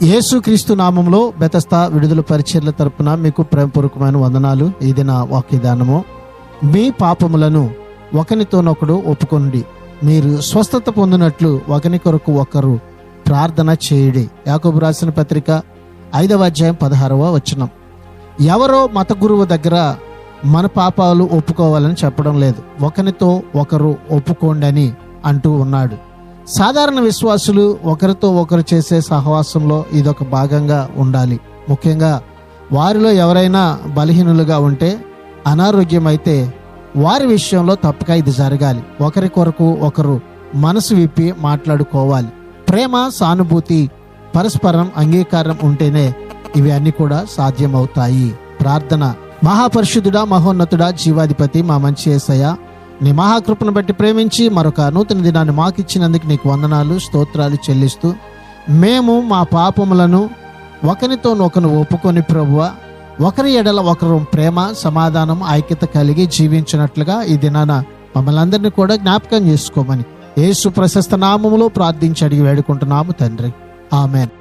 యేసుక్రీస్తు నామములో బెతస్తా విడుదల పరిచర్ల తరపున మీకు ప్రేమపూర్వకమైన వందనాలు. ఇది నా వాక్యదానము. మీ పాపములను ఒకనితోనొకడు ఒప్పుకొండి, మీరు స్వస్థత పొందినట్లు ఒకని కొరకు ఒకరు ప్రార్థన చేయుడి. యాకోబు రాసిన పత్రిక 5వ అధ్యాయం 16వ వచనం. ఎవరో మత గురువు దగ్గర మన పాపాలు ఒప్పుకోవాలని చెప్పడం లేదు, ఒకరితో ఒకరు ఒప్పుకోండి అని అంటూ ఉన్నాడు. సాధారణ విశ్వాసులు ఒకరితో ఒకరు చేసే సహవాసంలో ఇదొక భాగంగా ఉండాలి. ముఖ్యంగా వారిలో ఎవరైనా బలహీనులుగా ఉంటే, అనారోగ్యం అయితే వారి విషయంలో తప్పక ఇది జరగాలి. ఒకరి కొరకు ఒకరు మనసు విప్పి మాట్లాడుకోవాలి. ప్రేమ, సానుభూతి, పరస్పరం అంగీకారం ఉంటేనే ఇవి అన్ని కూడా సాధ్యమవుతాయి. ప్రార్థన. మహాపరిశుద్ధుడా, మహోన్నతుడా, జీవాధిపతి, మా మంచి యేసయ్య, నీ మహాకృపను బట్టి ప్రేమించి మరొక నూతన దినాన్ని మాకిచ్చినందుకు నీకు వందనాలు, స్తోత్రాలు చెల్లిస్తూ, మేము మా పాపములను ఒకరితోనొకరు ఒప్పుకొని ప్రభువా, ఒకరి ఎడల ఒకరు ప్రేమ, సమాధానం, ఐక్యత కలిగి జీవించినట్లుగా ఈ దినాన మమ్మల్ని అందరినీ కూడా జ్ఞాపకం చేసుకోమని యేసు ప్రశస్త నామములో ప్రార్థించి అడిగి వేడుకుంటున్నాము తండ్రి. ఆమెన్.